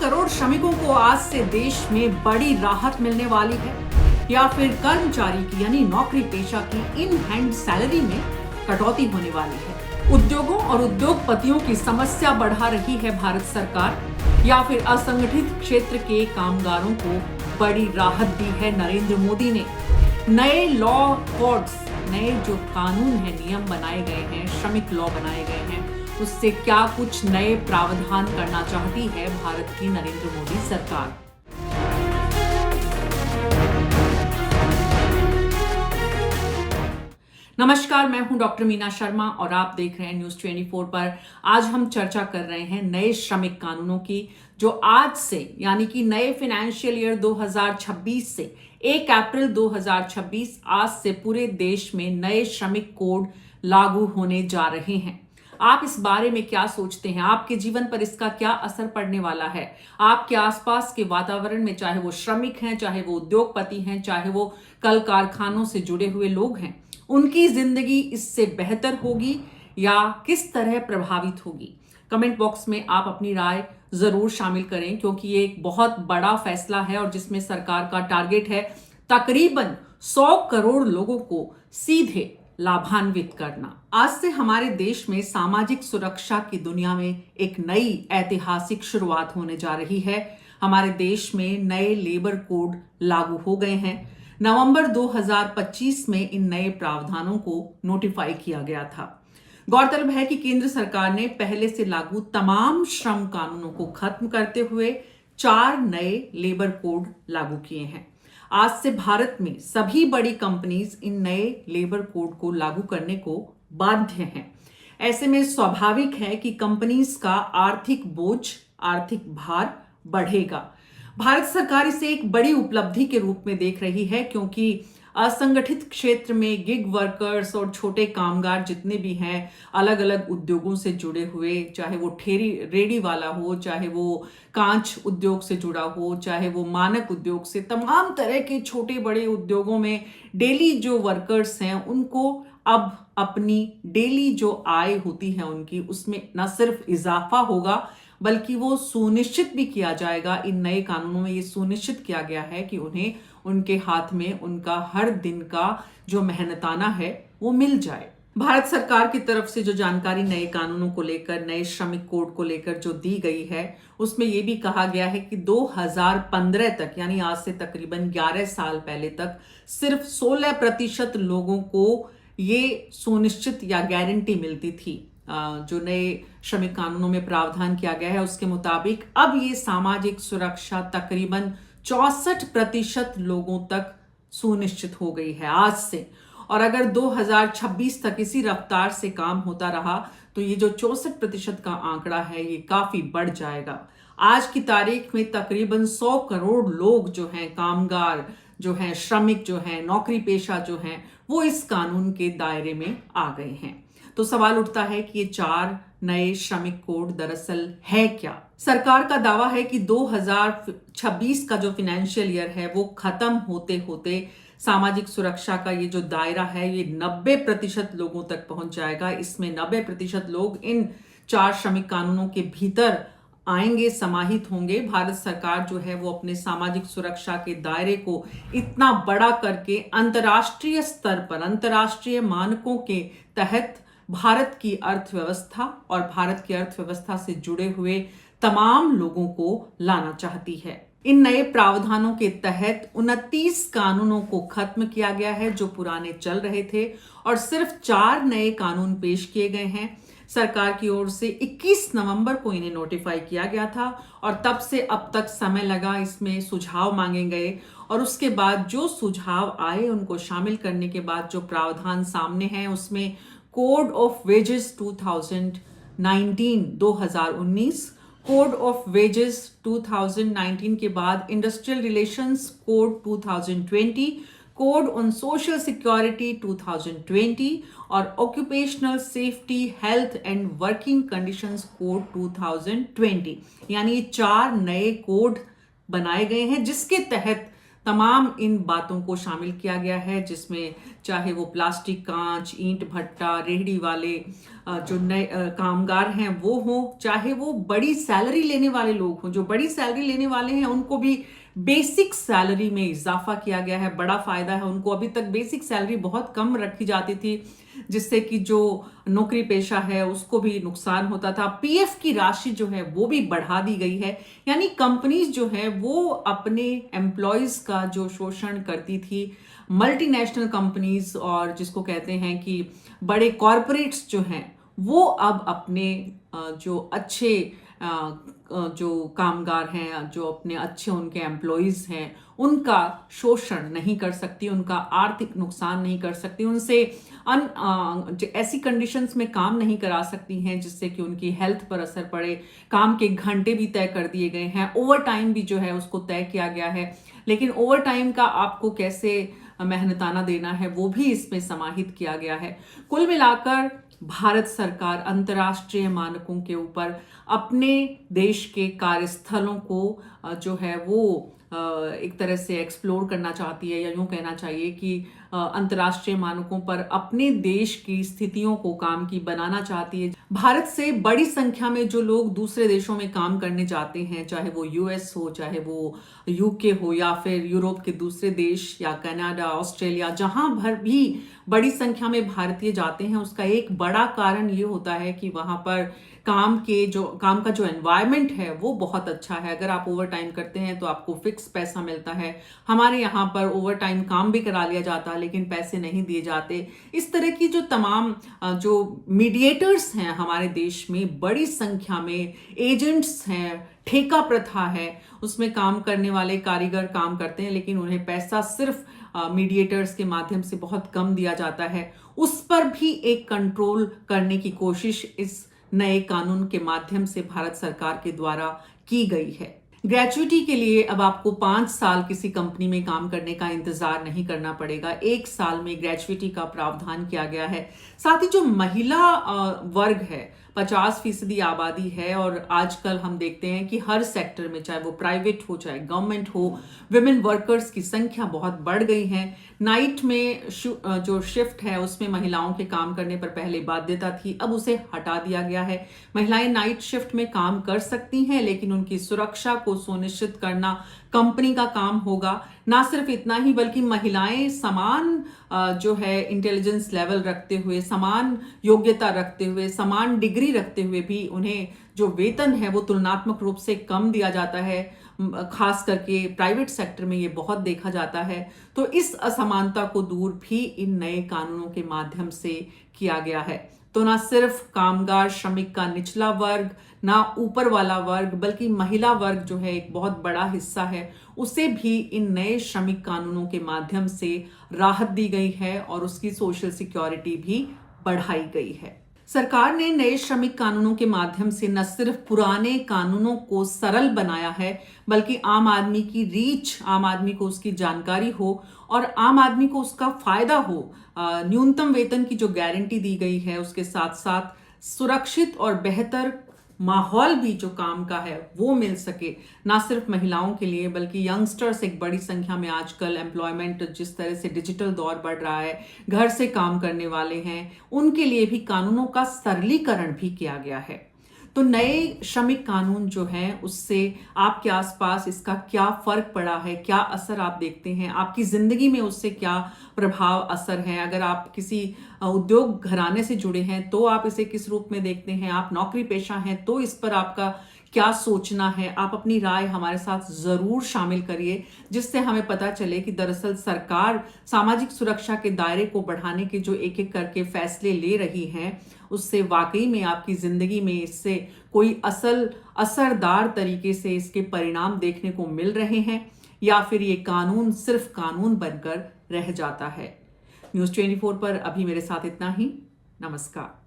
करोड़ श्रमिकों को आज से देश में बड़ी राहत मिलने वाली है या फिर कर्मचारी की यानी नौकरी पेशा की इन हैंड सैलरी में कटौती होने वाली है। उद्योगों और उद्योगपतियों की समस्या बढ़ा रही है भारत सरकार या फिर असंगठित क्षेत्र के कामगारों को बड़ी राहत दी है नरेंद्र मोदी ने। नए लॉ कोड्स, नए जो कानून है, नियम बनाए गए हैं, श्रमिक लॉ बनाए गए हैं, उससे क्या कुछ नए प्रावधान करना चाहती है भारत की नरेंद्र मोदी सरकार। नमस्कार, मैं हूं डॉक्टर मीना शर्मा और आप देख रहे हैं न्यूज 24 पर। आज हम चर्चा कर रहे हैं नए श्रमिक कानूनों की, जो आज से यानी कि नए फाइनेंशियल ईयर 2026 से 1 अप्रैल 2026 आज से पूरे देश में नए श्रमिक कोड लागू होने जा रहे हैं। आप इस बारे में क्या सोचते हैं? आपके जीवन पर इसका क्या असर पड़ने वाला है? आपके आसपास के वातावरण में, चाहे वो श्रमिक हैं, चाहे वो उद्योगपति हैं, चाहे वो कल कारखानों से जुड़े हुए लोग हैं, उनकी जिंदगी इससे बेहतर होगी या किस तरह प्रभावित होगी? कमेंट बॉक्स में आप अपनी राय जरूर शामिल करें, क्योंकि ये एक बहुत बड़ा फैसला है और जिसमें सरकार का टारगेट है तकरीबन 100 करोड़ लोगों को सीधे लाभान्वित करना। आज से हमारे देश में सामाजिक सुरक्षा की दुनिया में एक नई ऐतिहासिक शुरुआत होने जा रही है। हमारे देश में नए लेबर कोड लागू हो गए हैं। नवंबर 2025 में इन नए प्रावधानों को नोटिफाई किया गया था। गौरतलब है कि केंद्र सरकार ने पहले से लागू तमाम श्रम कानूनों को खत्म करते हुए 4 नए लेबर कोड लागू किए हैं। आज से भारत में सभी बड़ी कंपनीज इन नए लेबर कोड को लागू करने को बाध्य हैं। ऐसे में स्वाभाविक है कि कंपनीज का आर्थिक बोझ, आर्थिक भार बढ़ेगा। भारत सरकार इसे एक बड़ी उपलब्धि के रूप में देख रही है, क्योंकि असंगठित क्षेत्र में गिग वर्कर्स और छोटे कामगार जितने भी हैं, अलग अलग उद्योगों से जुड़े हुए, चाहे वो ठेरी रेडी वाला हो, चाहे वो कांच उद्योग से जुड़ा हो, चाहे वो मानक उद्योग से, तमाम तरह के छोटे बड़े उद्योगों में डेली जो वर्कर्स हैं, उनको अब अपनी डेली जो आय होती है उनकी, उसमें न सिर्फ इजाफा होगा बल्कि वो सुनिश्चित भी किया जाएगा। इन नए कानूनों में ये सुनिश्चित किया गया है कि उन्हें उनके हाथ में उनका हर दिन का जो मेहनताना है वो मिल जाए। भारत सरकार की तरफ से जो जानकारी नए कानूनों को लेकर, नए श्रमिक कोड को लेकर जो दी गई है, उसमें ये भी कहा गया है कि 2015 तक, यानी आज से तकरीबन 11 साल पहले तक, सिर्फ 16% लोगों को ये सुनिश्चित या गारंटी मिलती थी। जो नए श्रमिक कानूनों में प्रावधान किया गया है उसके मुताबिक अब ये सामाजिक सुरक्षा तकरीबन 64% लोगों तक सुनिश्चित हो गई है आज से। और अगर 2026 तक इसी रफ्तार से काम होता रहा तो ये जो 64% का आंकड़ा है ये काफी बढ़ जाएगा। आज की तारीख में तकरीबन 100 करोड़ लोग जो हैं, कामगार जो हैं, श्रमिक जो हैं, नौकरी पेशा जो हैं, वो इस कानून के दायरे में आ गए हैं। तो सवाल उठता है कि ये 4 नए श्रमिक कोड दरअसल है क्या? सरकार का दावा है कि 2026 का जो फाइनेंशियल ईयर है वो खत्म होते होते सामाजिक सुरक्षा का ये जो दायरा है ये 90% लोगों तक पहुंच जाएगा। इसमें 90% लोग इन 4 श्रमिक कानूनों के भीतर आएंगे, समाहित होंगे। भारत सरकार जो है वो अपने सामाजिक सुरक्षा के दायरे को इतना बड़ा करके अंतर्राष्ट्रीय स्तर पर, अंतर्राष्ट्रीय मानकों के तहत भारत की अर्थव्यवस्था और भारत की अर्थव्यवस्था से जुड़े हुए तमाम लोगों को लाना चाहती है। इन नए प्रावधानों के तहत 29 कानूनों को खत्म किया गया है जो पुराने चल रहे थे, और सिर्फ 4 नए कानून पेश किए गए हैं। सरकार की ओर से 21 नवंबर को इन्हें नोटिफाई किया गया था और तब से अब तक समय लगा, इसमें सुझाव मांगे गए और उसके बाद जो सुझाव आए उनको शामिल करने के बाद जो प्रावधान सामने हैं उसमें code of wages 2019 code of wages 2019 के बाद industrial relations code 2020, code on social security 2020 और occupational safety, health and working conditions code 2020, यानी 4 नए कोड बनाए गए हैं जिसके तहत तमाम इन बातों को शामिल किया गया है, जिसमें चाहे वो प्लास्टिक, कांच, ईंट भट्टा, रेहड़ी वाले जो नए कामगार हैं वो हो, चाहे वो बड़ी सैलरी लेने वाले लोग हों। जो बड़ी सैलरी लेने वाले हैं उनको भी बेसिक सैलरी में इजाफा किया गया है, बड़ा फायदा है उनको। अभी तक बेसिक सैलरी बहुत कम रखी जाती थी, जिससे कि जो नौकरी पेशा है उसको भी नुकसान होता था। पीएफ की राशि जो है वो भी बढ़ा दी गई है। यानी कंपनीज जो है वो अपने एम्प्लॉयज का जो शोषण करती थी, मल्टीनेशनल कंपनीज और जिसको कहते हैं कि बड़े कॉरपोरेट्स जो हैं, वो अब अपने जो अच्छे जो कामगार हैं, जो अपने अच्छे उनके एम्प्लॉयज हैं, उनका शोषण नहीं कर सकती, उनका आर्थिक नुकसान नहीं कर सकती, उनसे ऐसी कंडीशंस में काम नहीं करा सकती हैं जिससे कि उनकी हेल्थ पर असर पड़े। काम के घंटे भी तय कर दिए गए हैं, ओवर टाइम भी जो है उसको तय किया गया है, लेकिन ओवर टाइम का आपको कैसे मेहनताना देना है वो भी इसमें समाहित किया गया है। कुल मिलाकर भारत सरकार अंतर्राष्ट्रीय मानकों के ऊपर अपने देश के कार्यस्थलों को जो है वो एक तरह से एक्सप्लोर करना चाहती है, या यूं कहना चाहिए कि अंतर्राष्ट्रीय मानकों पर अपने देश की स्थितियों को काम की बनाना चाहती है। भारत से बड़ी संख्या में जो लोग दूसरे देशों में काम करने जाते हैं, चाहे वो यूएस हो, चाहे वो यूके हो, या फिर यूरोप के दूसरे देश, या कनाडा, ऑस्ट्रेलिया, जहां भर भी बड़ी संख्या में भारतीय जाते हैं, उसका एक बड़ा कारण ये होता है कि वहां पर काम का जो एनवायरनमेंट है वो बहुत अच्छा है। अगर आप ओवर टाइम करते हैं तो आपको फिक्स पैसा मिलता है। हमारे यहाँ पर ओवर टाइम काम भी करा लिया जाता है लेकिन पैसे नहीं दिए जाते। इस तरह की जो तमाम जो मीडिएटर्स हैं हमारे देश में, बड़ी संख्या में एजेंट्स हैं, ठेका प्रथा है, उसमें काम करने वाले कारीगर काम करते हैं लेकिन उन्हें पैसा सिर्फ मीडिएटर्स के माध्यम से बहुत कम दिया जाता है। उस पर भी एक कंट्रोल करने की कोशिश इस नए कानून के माध्यम से भारत सरकार के द्वारा की गई है। ग्रेचुइटी के लिए अब आपको 5 साल किसी कंपनी में काम करने का इंतजार नहीं करना पड़ेगा। 1 साल में ग्रेचुइटी का प्रावधान किया गया है। साथ ही जो महिला वर्ग है, 50% आबादी है, और आजकल हम देखते हैं कि हर सेक्टर में, चाहे वो प्राइवेट हो चाहे गवर्नमेंट हो, विमेन वर्कर्स की संख्या बहुत बढ़ गई है। नाइट में जो शिफ्ट है उसमें महिलाओं के काम करने पर पहले बाध्यता थी, अब उसे हटा दिया गया है। महिलाएं नाइट शिफ्ट में काम कर सकती हैं लेकिन उनकी सुरक्षा को सुनिश्चित करना कंपनी का काम होगा। ना सिर्फ इतना ही बल्कि महिलाएं समान जो है इंटेलिजेंस लेवल रखते हुए, समान योग्यता रखते हुए, समान डिग्री रखते हुए भी उन्हें जो वेतन है वो तुलनात्मक रूप से कम दिया जाता है। खास करके प्राइवेट सेक्टर में ये बहुत देखा जाता है। तो इस असमानता को दूर भी इन नए कानूनों के माध्यम से किया गया है। तो ना सिर्फ कामगार श्रमिक का निचला वर्ग, ना ऊपर वाला वर्ग, बल्कि महिला वर्ग जो है एक बहुत बड़ा हिस्सा है, उसे भी इन नए श्रमिक कानूनों के माध्यम से राहत दी गई है और उसकी सोशल सिक्योरिटी भी बढ़ाई गई है। सरकार ने नए श्रमिक कानूनों के माध्यम से न सिर्फ पुराने कानूनों को सरल बनाया है, बल्कि आम आदमी की रीच, आम आदमी को उसकी जानकारी हो और आम आदमी को उसका फायदा हो। न्यूनतम वेतन की जो गारंटी दी गई है, उसके साथ साथ सुरक्षित और बेहतर माहौल भी जो काम का है वो मिल सके, ना सिर्फ महिलाओं के लिए बल्कि यंगस्टर्स एक बड़ी संख्या में आजकल एम्प्लॉयमेंट जिस तरह से डिजिटल दौर बढ़ रहा है, घर से काम करने वाले हैं, उनके लिए भी कानूनों का सरलीकरण भी किया गया है। तो नए श्रमिक कानून जो है उससे आपके आसपास इसका क्या फर्क पड़ा है, क्या असर आप देखते हैं, आपकी जिंदगी में उससे क्या प्रभाव असर है। अगर आप किसी उद्योग घराने से जुड़े हैं तो आप इसे किस रूप में देखते हैं, आप नौकरी पेशा हैं तो इस पर आपका क्या सोचना है। आप अपनी राय हमारे साथ जरूर शामिल करिए, जिससे हमें पता चले कि दरअसल सरकार सामाजिक सुरक्षा के दायरे को बढ़ाने के जो एक एक करके फैसले ले रही है, उससे वाकई में आपकी जिंदगी में इससे कोई असरदार तरीके से इसके परिणाम देखने को मिल रहे हैं, या फिर ये कानून सिर्फ कानून बनकर रह जाता है। न्यूज़ 24 पर अभी मेरे साथ इतना ही। नमस्कार।